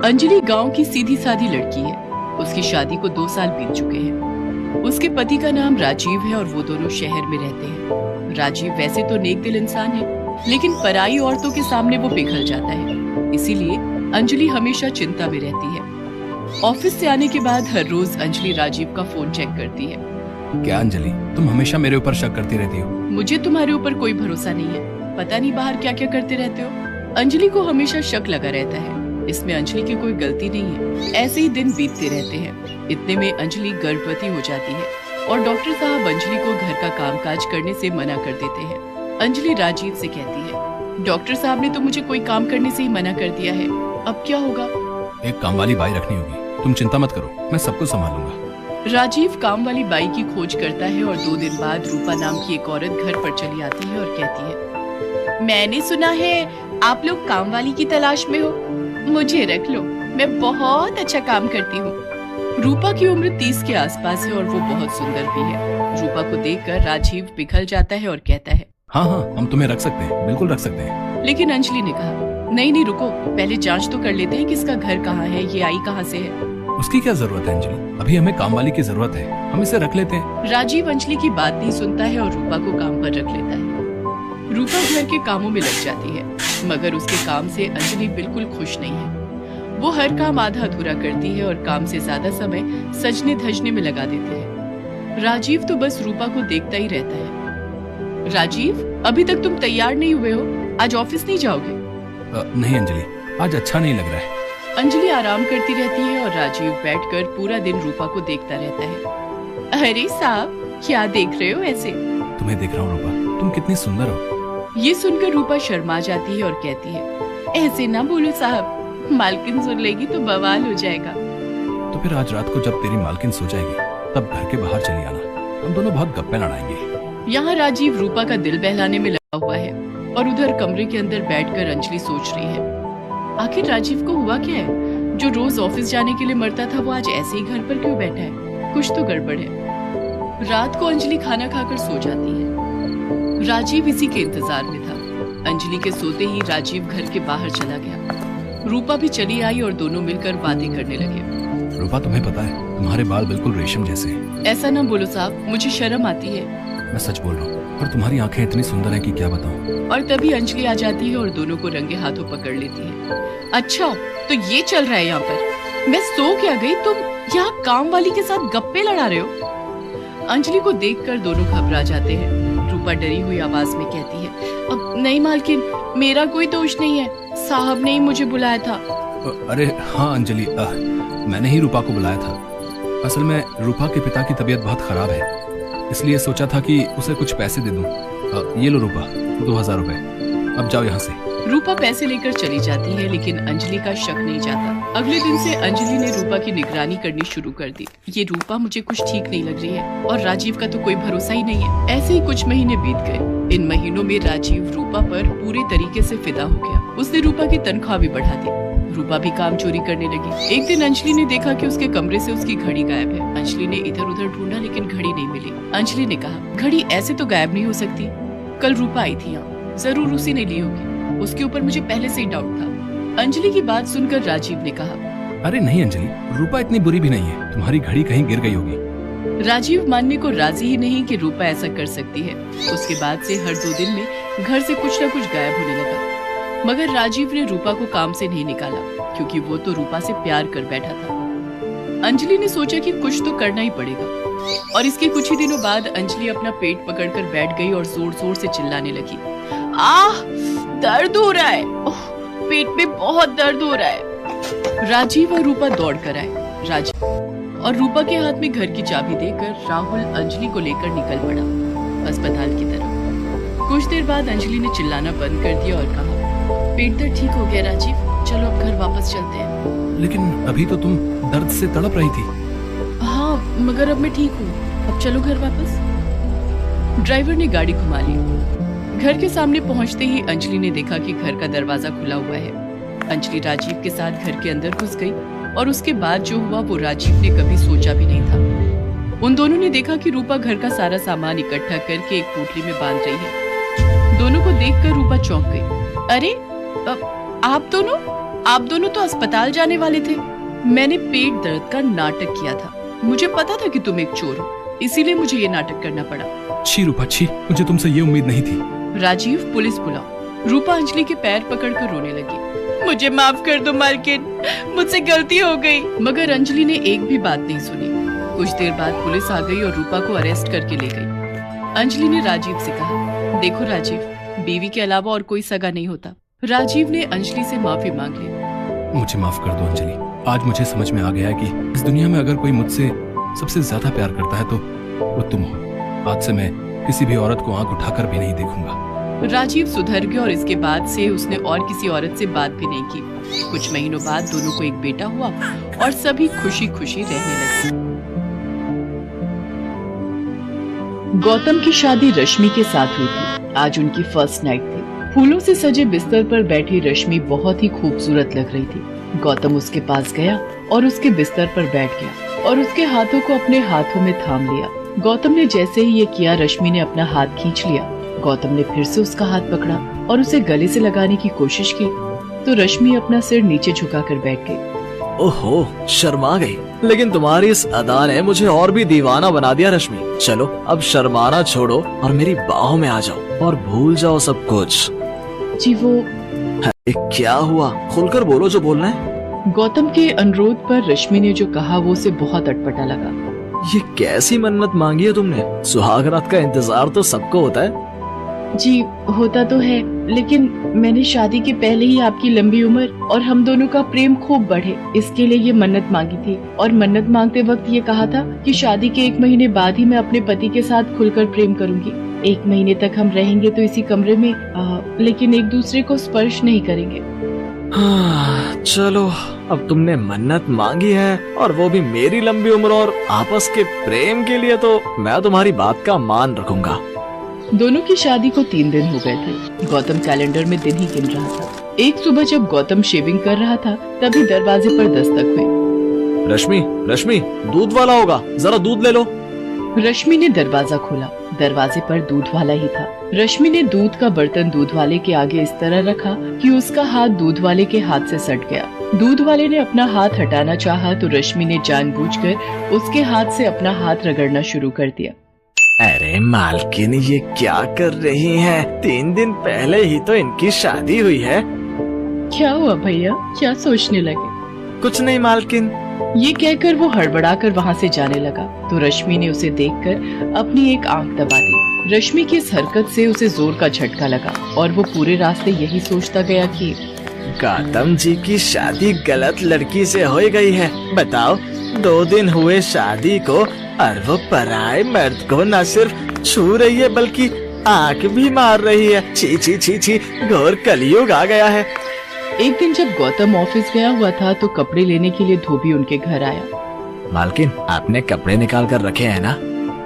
अंजलि गांव की सीधी सादी लड़की है। उसकी शादी को 2 साल बीत चुके हैं। उसके पति का नाम राजीव है और वो दोनों शहर में रहते हैं। राजीव वैसे तो नेक दिल इंसान है, लेकिन पराई औरतों के सामने वो पिघल जाता है। इसीलिए अंजलि हमेशा चिंता में रहती है। ऑफिस से आने के बाद हर रोज अंजलि राजीव का फोन चेक करती है। क्या अंजलि, तुम हमेशा मेरे ऊपर शक करती रहती हो? मुझे तुम्हारे ऊपर कोई भरोसा नहीं है। पता नहीं बाहर क्या क्या करते रहते हो। अंजलि को हमेशा शक लगा रहता है। इसमें अंजलि की कोई गलती नहीं है। ऐसे ही दिन बीतते रहते हैं। इतने में अंजलि गर्भवती हो जाती है और डॉक्टर साहब अंजलि को घर का कामकाज करने से मना कर देते हैं। अंजलि राजीव से कहती है, डॉक्टर साहब ने तो मुझे कोई काम करने से ही मना कर दिया है, अब क्या होगा? एक काम वाली बाई रखनी होगी। तुम चिंता मत करो, मैं सब कुछ संभालूंगा। राजीव काम वाली बाई की खोज करता है और 2 दिन बाद रूपा नाम की एक औरत घर पर चली आती है और कहती है, मैंने सुना है आप लोग काम वाली की तलाश में हो, मुझे रख लो, मैं बहुत अच्छा काम करती हूँ। रूपा की उम्र 30 के आसपास है और वो बहुत सुंदर भी है। रूपा को देखकर राजीव पिघल जाता है और कहता है, हाँ हाँ, हम तुम्हें रख सकते हैं, बिल्कुल रख सकते हैं। लेकिन अंजलि ने कहा, नहीं नहीं रुको, पहले जांच तो कर लेते हैं कि इसका घर कहाँ है, ये आई कहाँ से है। उसकी क्या जरूरत है अंजलि, अभी हमें काम वाली की जरूरत है, हम इसे रख लेते हैं। राजीव अंजलि की बात नहीं सुनता है और रूपा को काम पर रख लेता है। रूपा घर के कामों में लग जाती है, मगर उसके काम से अंजलि बिल्कुल खुश नहीं है। वो हर काम आधा अधूरा करती है और काम से ज्यादा समय सजने धजने में लगा देती है। राजीव तो बस रूपा को देखता ही रहता है। राजीव, अभी तक तुम तैयार नहीं हुए हो, आज ऑफिस नहीं जाओगे? नहीं अंजलि, आज अच्छा नहीं लग रहा है। अंजलि आराम करती रहती है और राजीव बैठकर पूरा दिन रूपा को देखता रहता है। अरे साहब, क्या देख रहे हो ऐसे? तुम्हें देख रहा हूँ रूपा, तुम कितनी सुंदर हो। ये सुनकर रूपा शर्मा जाती है और कहती है, ऐसे ना बोलो साहब, मालकिन सुन लेगी तो बवाल हो जाएगा। तो फिर आज रात को जब तेरी मालकिन सो जाएगी तब घर के बाहर चली आना, हम दोनों बहुत गप्पे लड़ाएंगे। यहाँ राजीव रूपा का दिल बहलाने में लगा हुआ है और उधर कमरे के अंदर बैठकर अंजलि सोच रही है, आखिर राजीव को हुआ क्या है? जो रोज ऑफिस जाने के लिए मरता था वो आज ऐसे ही घर पर क्यों बैठा है? कुछ तो गड़बड़ है। रात को अंजलि खाना खाकर सो जाती है। राजीव इसी के इंतजार में था। अंजलि के सोते ही राजीव घर के बाहर चला गया। रूपा भी चली आई और दोनों मिलकर बातें करने लगे। रूपा, तुम्हें पता है तुम्हारे बाल बिल्कुल रेशम जैसे हैं। ऐसा ना बोलो साहब, मुझे शर्म आती है। मैं सच बोल रहा हूँ, और तुम्हारी आंखें इतनी सुंदर हैं कि क्या बताऊं। और तभी अंजलि आ जाती है और दोनों को रंगे हाथों पकड़ लेती है। अच्छा, तो ये चल रहा है यहाँ पर? मैं सो क्या गई, तुम यहाँ काम वाली के साथ गप्पे लड़ा रहे हो? अंजलि को देखकर दोनों घबरा जाते हैं। रूपा डरी हुई आवाज में कहती है, अब नहीं मालकिन, मेरा कोई दोष नहीं है, साहब ने ही मुझे बुलाया था। अरे हाँ अंजलि, मैंने ही रूपा को बुलाया था। असल में रूपा के पिता की तबीयत बहुत खराब है, इसलिए सोचा था कि उसे कुछ पैसे दे दूं। ये लो रूपा, 2000 रुपए, अब जाओ यहाँ से। रूपा पैसे लेकर चली जाती है, लेकिन अंजलि का शक नहीं जाता। अगले दिन से अंजलि ने रूपा की निगरानी करनी शुरू कर दी। ये रूपा मुझे कुछ ठीक नहीं लग रही है और राजीव का तो कोई भरोसा ही नहीं है। ऐसे ही कुछ महीने बीत गए। इन महीनों में राजीव रूपा पर पूरे तरीके से फिदा हो गया। उसने रूपा की तनख्वाह भी बढ़ा दी। रूपा भी काम चोरी करने लगी। एक दिन अंजलि ने देखा कि उसके कमरे से उसकी घड़ी गायब है। अंजलि ने इधर उधर ढूंढा, लेकिन घड़ी नहीं मिली। अंजलि ने कहा, घड़ी ऐसे तो गायब नहीं हो सकती, कल रूपा आई थी यहाँ, जरूर उसी ने ली होगी, उसके ऊपर मुझे पहले से ही डाउट था। अंजलि की बात सुनकर राजीव ने कहा, अरे नहीं अंजलि, रूपा इतनी बुरी भी नहीं है, तुम्हारी घड़ी कहीं गिर गई होगी। राजीव मानने को राजी ही नहीं कि रूपा ऐसा कर सकती है। उसके बाद से हर 2 दिन में घर से कुछ न कुछ गायब होने लगा। मगर राजीव ने रूपा को काम से नहीं निकाला, क्योंकि वो तो रूपा से प्यार कर बैठा था। अंजलि ने सोचा कि कुछ तो करना ही पड़ेगा, और इसके कुछ ही दिनों बाद अंजलि अपना पेट पकड़कर बैठ गई और जोर जोर से चिल्लाने लगी, आह, दर्द हो रहा है, पेट में बहुत दर्द हो रहा है। राजीव और रूपा दौड़ कर आए। राजीव और रूपा के हाथ में घर की चाबी देकर राहुल अंजलि को लेकर निकल पड़ा अस्पताल की तरफ। कुछ देर बाद अंजलि ने चिल्लाना बंद कर दिया और कहा, पेट दर्द ठीक हो गया राजीव, चलो अब घर वापस चलते हैं। लेकिन अभी तो तुम दर्द से तड़प रही थी। हाँ, मगर अब मैं ठीक हूँ, अब चलो घर वापस। ड्राइवर ने गाड़ी घुमा ली। घर के सामने पहुंचते ही अंजलि ने देखा कि घर का दरवाजा खुला हुआ है। अंजलि राजीव के साथ घर के अंदर घुस गई और उसके बाद जो हुआ वो राजीव ने कभी सोचा भी नहीं था। उन दोनों ने देखा कि रूपा घर का सारा सामान इकट्ठा करके एक पोटली में बांध रही है। दोनों को देखकर रूपा चौंक गई। अरे, आप दोनों? आप दोनों तो अस्पताल जाने वाले थे। मैंने पेट दर्द का नाटक किया था। मुझे पता था कि तुम एक चोर हो, इसीलिए मुझे ये नाटक करना पड़ा। छी रूपा छी, मुझे तुमसे ये उम्मीद नहीं थी। राजीव, पुलिस बुलाओ। रूपा अंजलि के पैर पकड़कर रोने लगी। मुझे माफ कर दो मालकिन, मुझसे गलती हो गई। मगर अंजलि ने एक भी बात नहीं सुनी। कुछ देर बाद पुलिस आ गई और रूपा को अरेस्ट करके ले गई। अंजलि ने राजीव से कहा, देखो राजीव, बीवी के अलावा और कोई सगा नहीं होता। राजीव ने अंजलि से माफी मांग ली। मुझे माफ कर दो अंजलि। आज मुझे समझ में आ गया है कि इस दुनिया में अगर कोई मुझसे सबसे ज्यादा प्यार करता है तो वो तुम हो। आज से मैं किसी भी औरत को आंख उठाकर भी नहीं देखूंगा। राजीव सुधर गया और इसके बाद से उसने और किसी औरत से बात भी नहीं की। कुछ महीनों बाद दोनों को एक बेटा हुआ और सभी खुशी खुशी रहने लगे। गौतम की शादी रश्मि के साथ हुई थी। आज उनकी फर्स्ट नाइट थी। फूलों से सजे बिस्तर पर बैठी रश्मि बहुत ही खूबसूरत लग रही थी। गौतम उसके पास गया और उसके बिस्तर पर बैठ गया और उसके हाथों को अपने हाथों में थाम लिया। गौतम ने जैसे ही ये किया, रश्मि ने अपना हाथ खींच लिया। गौतम ने फिर से उसका हाथ पकड़ा और उसे गले से लगाने की कोशिश की तो रश्मि अपना सिर नीचे झुकाकर बैठ गई। ओहो, शर्मा गई। लेकिन तुम्हारी इस अदा ने मुझे और भी दीवाना बना दिया रश्मि। चलो अब शर्माना छोड़ो और मेरी बाहों में आ जाओ और भूल जाओ सब कुछ। जी वो क्या हुआ? खुलकर बोलो जो बोलना है। गौतम के अनुरोध पर रश्मि ने जो कहा वो उसे बहुत अटपटा लगा। ये कैसी मन्नत मांगी है तुमने? सुहाग रात का इंतजार तो सबको होता है। जी होता तो है, लेकिन मैंने शादी के पहले ही आपकी लंबी उम्र और हम दोनों का प्रेम खूब बढ़े, इसके लिए ये मन्नत मांगी थी। और मन्नत मांगते वक्त ये कहा था कि शादी के 1 महीने बाद ही मैं अपने पति के साथ खुलकर प्रेम करूंगी। 1 महीने तक हम रहेंगे तो इसी कमरे में, लेकिन एक दूसरे को स्पर्श नहीं करेंगे। चलो, अब तुमने मन्नत मांगी है और वो भी मेरी लंबी उम्र और आपस के प्रेम के लिए, तो मैं तुम्हारी बात का मान रखूंगा। दोनों की शादी को 3 दिन हो गए थे। गौतम कैलेंडर में दिन ही गिन रहा था। एक सुबह जब गौतम शेविंग कर रहा था तभी दरवाजे पर दस्तक हुई। रश्मि, रश्मि, दूध वाला होगा, जरा दूध ले लो। रश्मि ने दरवाजा खोला। दरवाजे पर दूध वाला ही था। रश्मि ने दूध का बर्तन दूध वाले के आगे इस तरह रखा कि उसका हाथ दूध वाले के हाथ से सट गया। दूध वाले ने अपना हाथ हटाना चाहा तो रश्मि ने जानबूझकर उसके हाथ से अपना हाथ रगड़ना शुरू कर दिया। अरे मालकिन, ये क्या कर रही हैं? 3 दिन पहले ही तो इनकी शादी हुई है। क्या हुआ भैया, क्या सोचने लगे? कुछ नहीं मालकिन। ये कहकर वो हड़बड़ाकर वहाँ से जाने लगा तो रश्मि ने उसे देखकर अपनी एक आंख दबा दी। रश्मि की इस हरकत से उसे जोर का झटका लगा और वो पूरे रास्ते यही सोचता गया कि गौतम जी की शादी गलत लड़की से हो गई है। बताओ, 2 दिन हुए शादी को और वो पराये मर्द को न सिर्फ छू रही है बल्कि आंख भी मार रही है। छी छी छी छी, घोर कलयुग आ गया है। एक दिन जब गौतम ऑफिस गया हुआ था तो कपड़े लेने के लिए धोबी उनके घर आया। मालकिन, आपने कपड़े निकाल कर रखे हैं ना?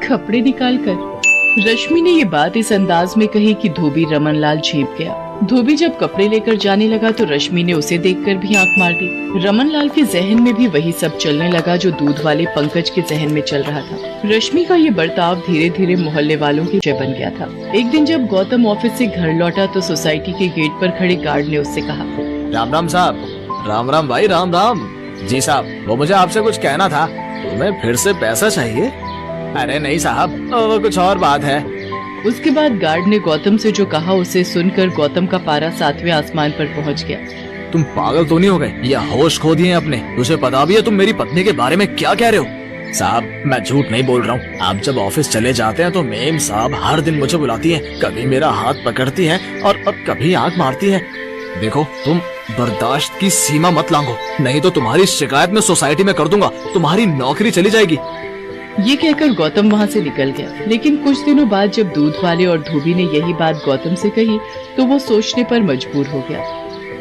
कपड़े निकाल कर? रश्मि ने ये बात इस अंदाज में कही कि धोबी रमनलाल झेप गया। धोबी जब कपड़े लेकर जाने लगा तो रश्मि ने उसे देखकर भी आंख मार दी। रमनलाल के जहन में भी वही सब चलने लगा जो दूध वाले पंकज के जहन में चल रहा था। रश्मि का ये बर्ताव धीरे धीरे मोहल्ले वालों की जय बन गया था। एक दिन जब गौतम ऑफिस से घर लौटा तो सोसाइटी के गेट पर खड़े गार्ड ने उससे कहा, राम राम साहब। राम राम भाई, राम राम। जी साहब, वो मुझे आपसे कुछ कहना था। तुम्हें फिर से पैसा चाहिए? अरे नहीं साहब, वो कुछ और बात है। उसके बाद गार्ड ने गौतम से जो कहा उसे सुनकर गौतम का पारा 7वें आसमान पर पहुंच गया। तुम पागल तो नहीं हो गए या होश खो दिए अपने? तुझे पता भी है तुम मेरी पत्नी के बारे में क्या कह रहे हो? साहब, मैं झूठ नहीं बोल रहा हूँ। आप जब ऑफिस चले जाते हैं तो मेम साहब हर दिन मुझे बुलाती हैं। कभी मेरा हाथ पकड़ती हैं और कभी आंख मारती हैं। देखो, तुम बर्दाश्त की सीमा मत लांघो, नहीं तो तुम्हारी शिकायत मैं सोसाइटी में कर दूंगा। तुम्हारी नौकरी चली जाएगी। ये कहकर गौतम वहाँ से निकल गया। लेकिन कुछ दिनों बाद जब दूध वाले और धोबी ने यही बात गौतम से कही तो वो सोचने पर मजबूर हो गया।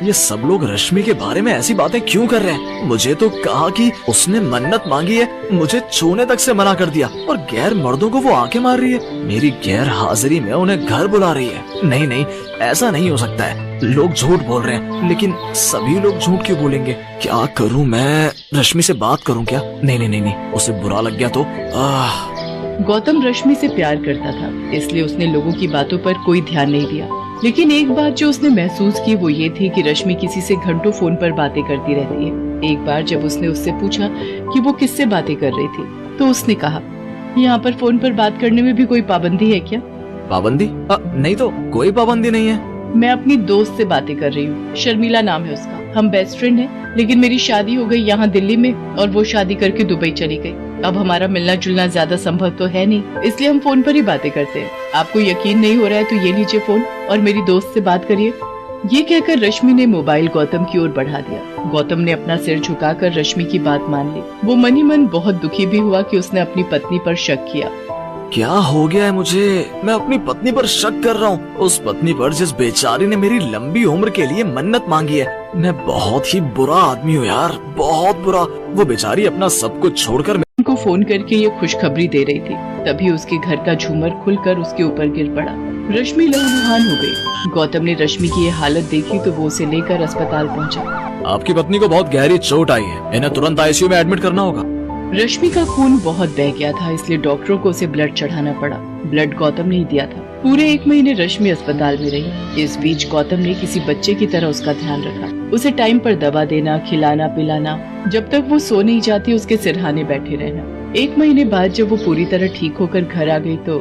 ये सब लोग रश्मि के बारे में ऐसी बातें क्यों कर रहे हैं? मुझे तो कहा कि उसने मन्नत मांगी है, मुझे छूने तक से मना कर दिया और गैर मर्दों को वो आंखें मार रही है। मेरी गैर हाजिरी में उन्हें घर बुला रही है। नहीं नहीं, ऐसा नहीं हो सकता है। लोग झूठ बोल रहे हैं, लेकिन सभी लोग झूठ क्यों बोलेंगे? क्या करूं मैं? रश्मि से बात करूं क्या? नहीं नहीं नहीं नहीं, उसे बुरा लग गया तो। गौतम रश्मि से प्यार करता था, इसलिए उसने लोगों की बातों पर कोई ध्यान नहीं दिया। लेकिन एक बात जो उसने महसूस की वो ये थी कि रश्मि किसी से घंटों फोन पर बातें करती रहती है। एक बार जब उसने उससे पूछा कि वो किससे बातें कर रही थी तो उसने कहा, यहाँ पर फोन पर बात करने में भी कोई पाबंदी है क्या? पाबंदी? नहीं तो कोई पाबंदी नहीं है। मैं अपनी दोस्त से बातें कर रही हूँ, शर्मिला नाम है उसका। हम बेस्ट फ्रेंड हैं, लेकिन मेरी शादी हो गई यहाँ दिल्ली में और वो शादी करके दुबई चली गई। अब हमारा मिलना जुलना ज्यादा संभव तो है नहीं, इसलिए हम फोन पर ही बातें करते हैं। आपको यकीन नहीं हो रहा है तो ये लीजिए फोन और मेरी दोस्त से बात करिए। ये कहकर रश्मि ने मोबाइल गौतम की ओर बढ़ा दिया। गौतम ने अपना सिर झुकाकर रश्मि की बात मान ली। वो मन ही मन बहुत दुखी भी हुआ कि उसने अपनी पत्नी पर शक किया। क्या हो गया है मुझे? मैं अपनी पत्नी पर शक कर रहा हूँ, उस पत्नी पर जिस बेचारी ने मेरी लंबी उम्र के लिए मन्नत मांगी है। मैं बहुत ही बुरा आदमी हूँ यार, बहुत बुरा। वो बेचारी अपना सब कुछ छोड़कर को फोन करके ये खुशखबरी दे रही थी, तभी उसके घर का झूमर खुलकर उसके ऊपर गिर पड़ा। रश्मि लहूलुहान हो गई। गौतम ने रश्मि की ये हालत देखी तो वो उसे लेकर अस्पताल पहुंचा। आपकी पत्नी को बहुत गहरी चोट आई है, इन्हें तुरंत आईसीयू में एडमिट करना होगा। रश्मि का खून बहुत बह गया था, इसलिए डॉक्टरों को उसे ब्लड चढ़ाना पड़ा। ब्लड गौतम ने ही दिया था। पूरे 1 महीने रश्मि अस्पताल में रही। इस बीच गौतम ने किसी बच्चे की तरह उसका ध्यान रखा, उसे टाइम पर दवा देना, खिलाना पिलाना, जब तक वो सो नहीं जाती उसके सिरहाने बैठे रहना। 1 महीने बाद जब वो पूरी तरह ठीक होकर घर आ गई तो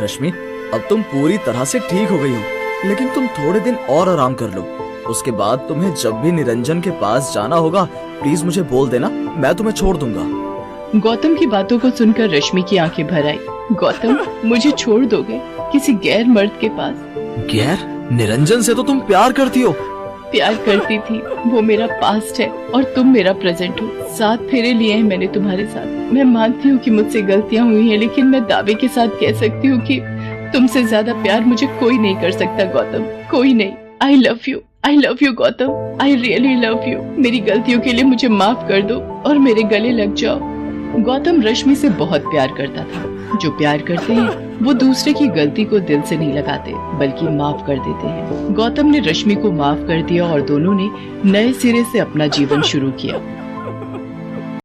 रश्मि, अब तुम पूरी तरह से ठीक हो गई हो, लेकिन तुम थोड़े दिन और आराम कर लो। उसके बाद तुम्हें जब भी निरंजन के पास जाना होगा प्लीज मुझे बोल देना, मैं तुम्हें छोड़ दूंगा। गौतम की बातों को सुनकर रश्मि की आंखें भर आई। गौतम, मुझे छोड़ दोगे किसी गैर मर्द के पास? गैर? निरंजन से तो तुम प्यार करती हो। प्यार करती थी, वो मेरा पास्ट है और तुम मेरा प्रेजेंट हो। 7 फेरे लिए हैं मैंने तुम्हारे साथ। मैं मानती हूँ कि मुझसे गलतियाँ हुई हैं, लेकिन मैं दावे के साथ कह सकती हूँ कि तुमसे ज्यादा प्यार मुझे कोई नहीं कर सकता गौतम, कोई नहीं। I love you Gautam, I really love you. मेरी गलतियों के लिए मुझे माफ कर दो और मेरे गले लग जाओ। गौतम रश्मि से बहुत प्यार करता था। जो प्यार करते हैं वो दूसरे की गलती को दिल से नहीं लगाते बल्कि माफ कर देते हैं। गौतम ने रश्मि को माफ कर दिया और दोनों ने नए सिरे से अपना जीवन शुरू किया।